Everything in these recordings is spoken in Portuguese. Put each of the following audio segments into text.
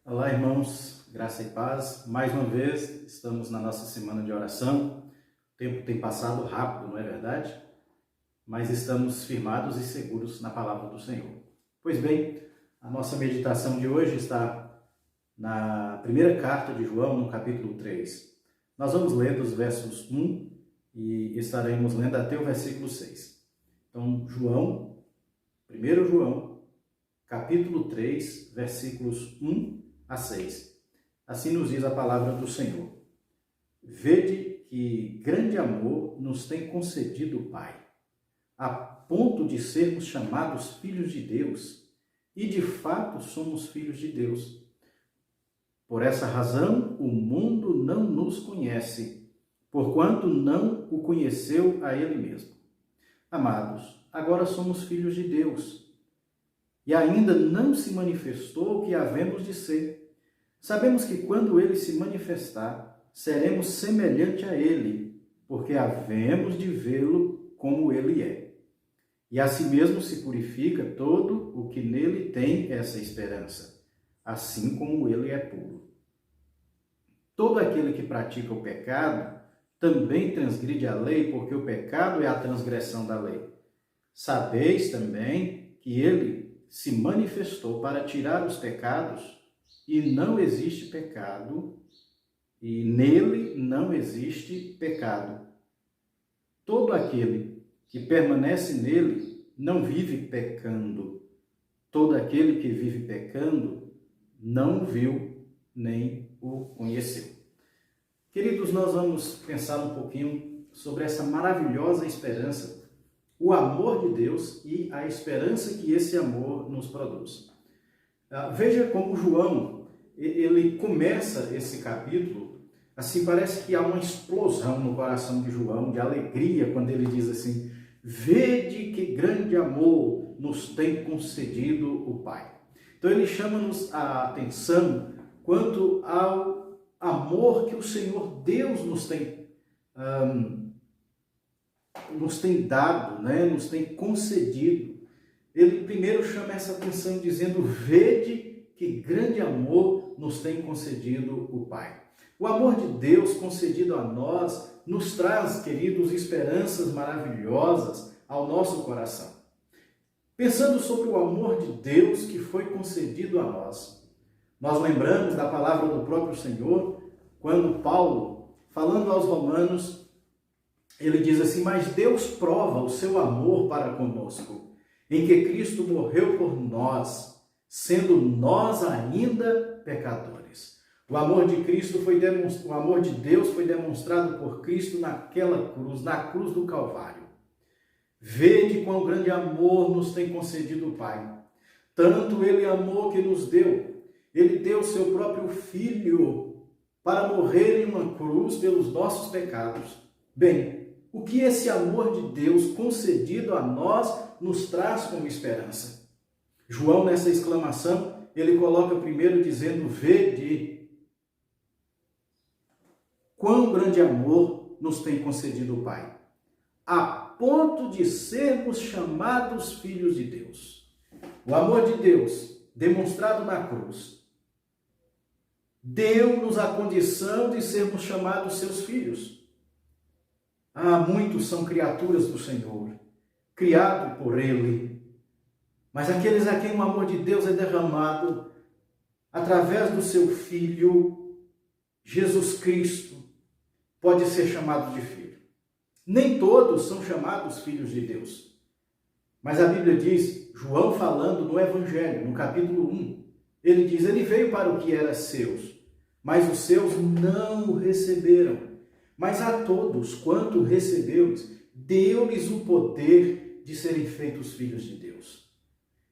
Olá, irmãos, graça e paz. Mais uma vez, estamos na nossa semana de oração. O tempo tem passado rápido, não é verdade? Mas estamos firmados e seguros na palavra do Senhor. Pois bem, a nossa meditação de hoje está na primeira carta de João, no capítulo 3. Nós vamos ler dos versos 1 e estaremos lendo até o versículo 6. Então, 1 João, capítulo 3, versículos 1 a 6. Assim nos diz a palavra do Senhor. Vede que grande amor nos tem concedido o Pai, a ponto de sermos chamados filhos de Deus, e de fato somos filhos de Deus. Por essa razão, o mundo não nos conhece, porquanto não o conheceu a Ele mesmo. Amados, agora somos filhos de Deus, e ainda não se manifestou o que havemos de ser. Sabemos que quando Ele se manifestar, seremos semelhante a Ele, porque havemos de vê-lo como Ele é. E assim mesmo se purifica todo o que nele tem essa esperança, assim como Ele é puro. Todo aquele que pratica o pecado também transgride a lei, porque o pecado é a transgressão da lei. Sabeis também que Ele se manifestou para tirar os pecados, e não existe pecado, e nele não existe pecado. Todo aquele que permanece nele não vive pecando. Todo aquele que vive pecando não viu nem o conheceu. Queridos, nós vamos pensar um pouquinho sobre essa maravilhosa esperança, o amor de Deus e a esperança que esse amor nos produz. Veja como João, ele começa esse capítulo, assim parece que há uma explosão no coração de João, de alegria, quando ele diz assim, vede que grande amor nos tem concedido o Pai. Então ele chama-nos a atenção quanto ao amor que o Senhor Deus nos tem dado, nos tem concedido. Ele primeiro chama essa atenção dizendo, vede que grande amor nos tem concedido o Pai. O amor de Deus concedido a nós nos traz, queridos, esperanças maravilhosas ao nosso coração. Pensando sobre o amor de Deus que foi concedido a nós, nós lembramos da palavra do próprio Senhor, quando Paulo, falando aos romanos, ele diz assim, mas Deus prova o seu amor para conosco, em que Cristo morreu por nós, sendo nós ainda pecadores. O amor de Cristo o amor de Deus foi demonstrado por Cristo naquela cruz, na cruz do Calvário. Vede quão grande amor nos tem concedido o Pai. Tanto Ele amou que nos deu. Ele deu o seu próprio Filho para morrer em uma cruz pelos nossos pecados. Bem, o que esse amor de Deus concedido a nós nos traz como esperança? João, nessa exclamação, ele coloca primeiro dizendo, vede quão grande amor nos tem concedido o Pai, a ponto de sermos chamados filhos de Deus. O amor de Deus, demonstrado na cruz, deu-nos a condição de sermos chamados seus filhos. Muitos são criaturas do Senhor, criados por Ele, mas aqueles a quem o amor de Deus é derramado através do seu Filho, Jesus Cristo, pode ser chamado de filho. Nem todos são chamados filhos de Deus, mas a Bíblia diz, João falando no Evangelho, no capítulo 1, ele diz, ele veio para o que era seus, mas os seus não o receberam. Mas a todos quanto recebeu-lhes, deu-lhes o poder de serem feitos filhos de Deus.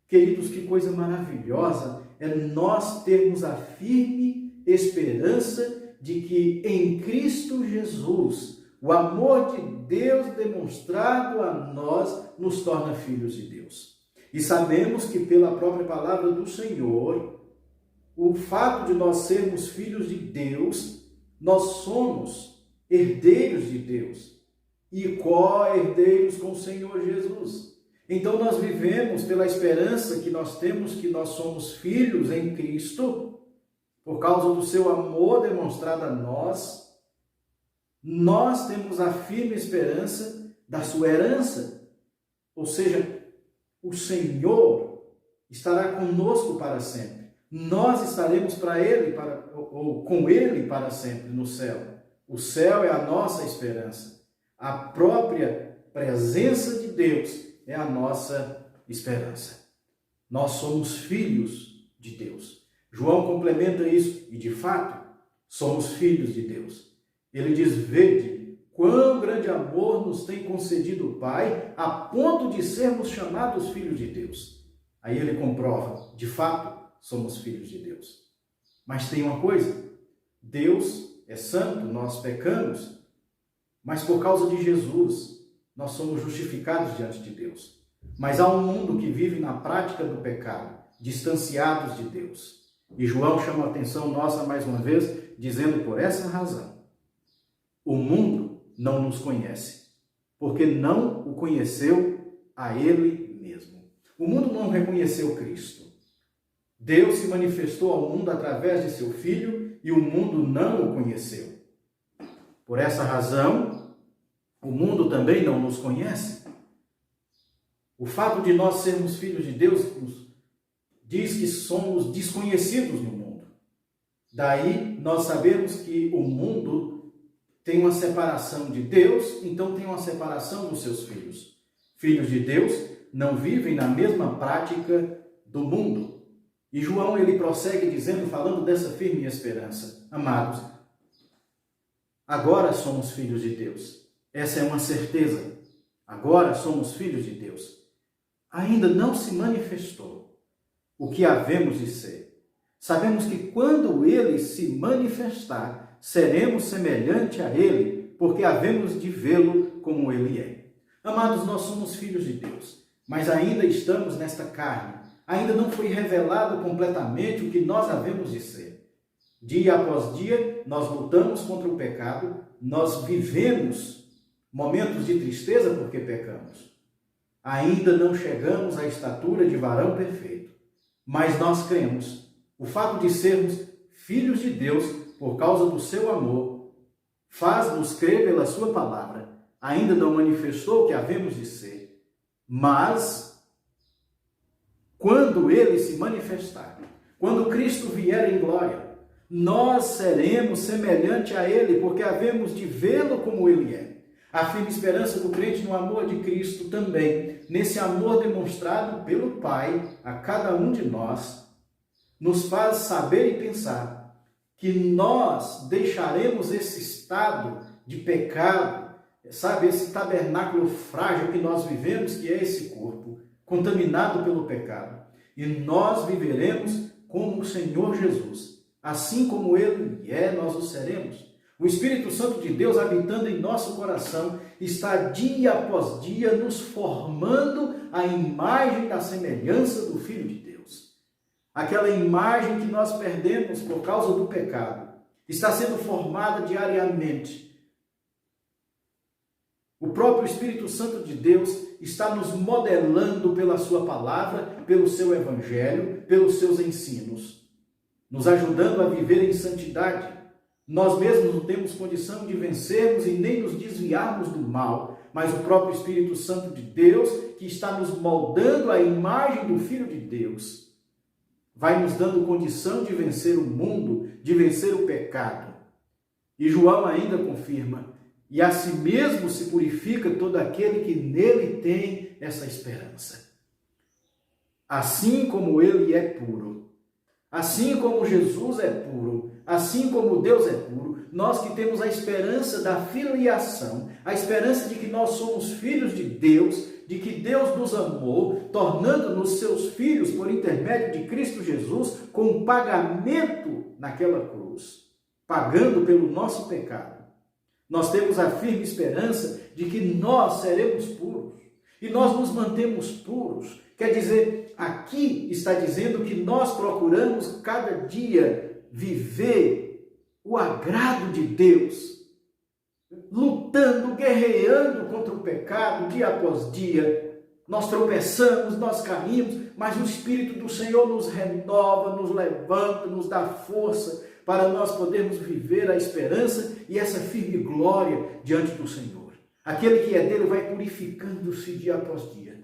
Queridos, que coisa maravilhosa é nós termos a firme esperança de que em Cristo Jesus, o amor de Deus demonstrado a nós nos torna filhos de Deus. E sabemos que pela própria palavra do Senhor, o fato de nós sermos filhos de Deus, nós somos herdeiros de Deus e co-herdeiros com o Senhor Jesus. Então nós vivemos pela esperança que nós temos, que nós somos filhos em Cristo, por causa do seu amor demonstrado a nós, nós temos a firme esperança da sua herança. Ou seja, o Senhor estará conosco para sempre. Nós estaremos para Ele, ou com Ele para sempre no céu. O céu é a nossa esperança. A própria presença de Deus é a nossa esperança. Nós somos filhos de Deus. João complementa isso, e de fato, somos filhos de Deus. Ele diz: vede quão grande amor nos tem concedido o Pai, a ponto de sermos chamados filhos de Deus. Aí ele comprova, de fato, somos filhos de Deus. Mas tem uma coisa, Deus é santo, nós pecamos, mas por causa de Jesus, nós somos justificados diante de Deus. Mas há um mundo que vive na prática do pecado, distanciados de Deus. E João chama a atenção nossa mais uma vez, dizendo: por essa razão, o mundo não nos conhece, porque não o conheceu a Ele mesmo. O mundo não reconheceu Cristo. Deus se manifestou ao mundo através de seu Filho e o mundo não o conheceu. Por essa razão, o mundo também não nos conhece. O fato de nós sermos filhos de Deus diz que somos desconhecidos no mundo. Daí nós sabemos que o mundo tem uma separação de Deus, então tem uma separação dos seus filhos. Filhos de Deus não vivem na mesma prática do mundo. E João, ele prossegue dizendo, falando dessa firme esperança: amados, agora somos filhos de Deus. Essa é uma certeza. Agora somos filhos de Deus. Ainda não se manifestou o que havemos de ser. Sabemos que quando Ele se manifestar, seremos semelhante a Ele, porque havemos de vê-lo como Ele é. Amados, nós somos filhos de Deus, mas ainda estamos nesta carne. Ainda não foi revelado completamente o que nós havemos de ser. Dia após dia, nós lutamos contra o pecado, nós vivemos momentos de tristeza porque pecamos. Ainda não chegamos à estatura de varão perfeito, mas nós cremos. O fato de sermos filhos de Deus, por causa do seu amor, faz-nos crer pela sua palavra. Ainda não manifestou o que havemos de ser, mas quando Ele se manifestar, quando Cristo vier em glória, nós seremos semelhante a Ele, porque havemos de vê-lo como Ele é. A firme esperança do crente no amor de Cristo também, nesse amor demonstrado pelo Pai a cada um de nós, nos faz saber e pensar que nós deixaremos esse estado de pecado, sabe, esse tabernáculo frágil que nós vivemos, que é esse corpo, contaminado pelo pecado. E nós viveremos como o Senhor Jesus. Assim como Ele é, nós o seremos. O Espírito Santo de Deus, habitando em nosso coração, está dia após dia nos formando a imagem da semelhança do Filho de Deus. Aquela imagem que nós perdemos por causa do pecado está sendo formada diariamente. O próprio Espírito Santo de Deus está nos modelando pela sua palavra, pelo seu evangelho, pelos seus ensinos, nos ajudando a viver em santidade. Nós mesmos não temos condição de vencermos e nem nos desviarmos do mal, mas o próprio Espírito Santo de Deus, que está nos moldando a imagem do Filho de Deus, vai nos dando condição de vencer o mundo, de vencer o pecado. E João ainda confirma: e a si mesmo se purifica todo aquele que nele tem essa esperança. Assim como ele é puro, assim como Jesus é puro, assim como Deus é puro, nós que temos a esperança da filiação, a esperança de que nós somos filhos de Deus, de que Deus nos amou, tornando-nos seus filhos por intermédio de Cristo Jesus, com um pagamento naquela cruz, pagando pelo nosso pecado. Nós temos a firme esperança de que nós seremos puros. E nós nos mantemos puros. Quer dizer, aqui está dizendo que nós procuramos cada dia viver o agrado de Deus, lutando, guerreando contra o pecado dia após dia, Nós tropeçamos, nós caímos, mas o Espírito do Senhor nos renova, nos levanta, nos dá força para nós podermos viver a esperança e essa firme glória diante do Senhor. Aquele que é dele vai purificando-se dia após dia.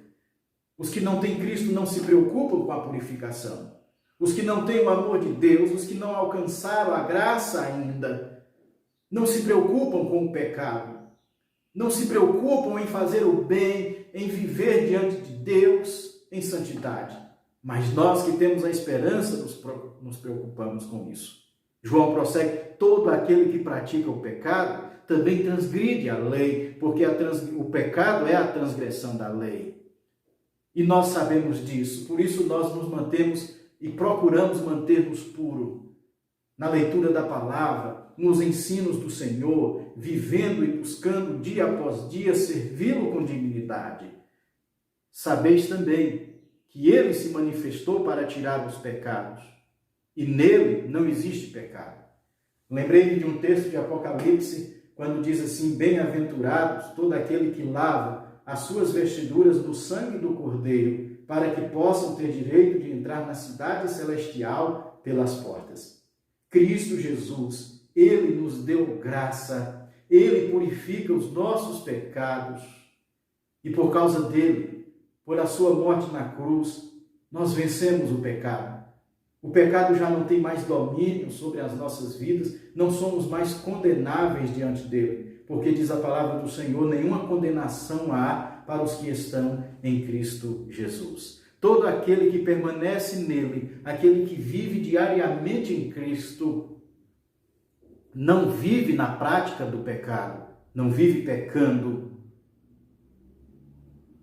Os que não têm Cristo não se preocupam com a purificação. Os que não têm o amor de Deus, os que não alcançaram a graça ainda, não se preocupam com o pecado. Não se preocupam em fazer o bem, em viver diante de Deus em santidade. Mas nós que temos a esperança nos preocupamos com isso. João prossegue: todo aquele que pratica o pecado também transgride a lei, porque o pecado é a transgressão da lei. E nós sabemos disso, por isso nós nos mantemos e procuramos manter-nos puros na leitura da palavra, nos ensinos do Senhor, vivendo e buscando dia após dia servi-lo com dignidade. Sabeis também que ele se manifestou para tirar os pecados, e nele não existe pecado. Lembrei-me de um texto de Apocalipse, quando diz assim: bem-aventurados todo aquele que lava as suas vestiduras no sangue do Cordeiro, para que possam ter direito de entrar na cidade celestial pelas portas. Cristo Jesus, ele nos deu graça, ele purifica os nossos pecados, e por causa dele, por a sua morte na cruz, nós vencemos o pecado. O pecado já não tem mais domínio sobre as nossas vidas, não somos mais condenáveis diante dele, porque diz a palavra do Senhor: nenhuma condenação há para os que estão em Cristo Jesus. Todo aquele que permanece nele, aquele que vive diariamente em Cristo, não vive na prática do pecado, não vive pecando.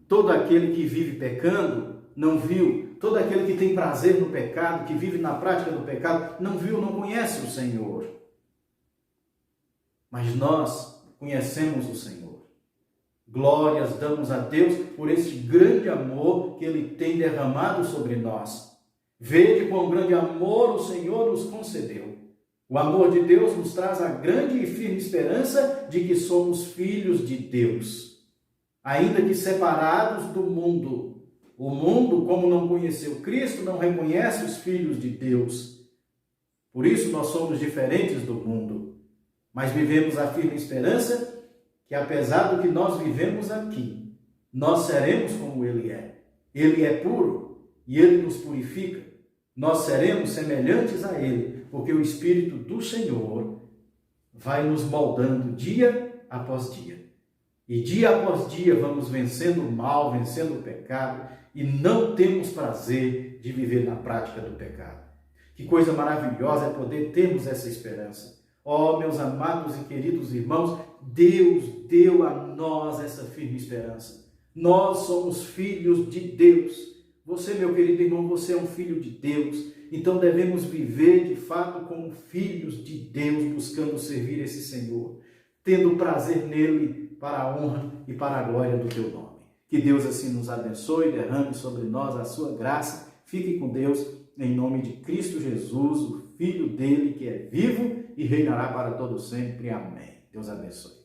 Todo aquele que vive pecando não viu. Todo aquele que tem prazer no pecado, que vive na prática do pecado, não viu, não conhece o Senhor. Mas nós conhecemos o Senhor. Glórias damos a Deus por esse grande amor que Ele tem derramado sobre nós. Vede quão grande amor o Senhor nos concedeu. O amor de Deus nos traz a grande e firme esperança de que somos filhos de Deus. Ainda que separados do mundo, o mundo, como não conheceu Cristo, não reconhece os filhos de Deus. Por isso nós somos diferentes do mundo. Mas vivemos a firme esperança que, apesar do que nós vivemos aqui, nós seremos como Ele é. Ele é puro e Ele nos purifica. Nós seremos semelhantes a Ele, porque o Espírito do Senhor vai nos moldando dia após dia. E dia após dia vamos vencendo o mal, vencendo o pecado, e não temos prazer de viver na prática do pecado. Que coisa maravilhosa é poder termos essa esperança. Oh, meus amados e queridos irmãos, Deus deu a nós essa firme esperança. Nós somos filhos de Deus. Você, meu querido irmão, você é um filho de Deus. Então devemos viver de fato como filhos de Deus, buscando servir esse Senhor, tendo prazer nele para a honra e para a glória do teu nome. Que Deus assim nos abençoe, derrame sobre nós a sua graça. Fique com Deus, em nome de Cristo Jesus, o Filho dele que é vivo e reinará para todo sempre. Amém. Deus abençoe.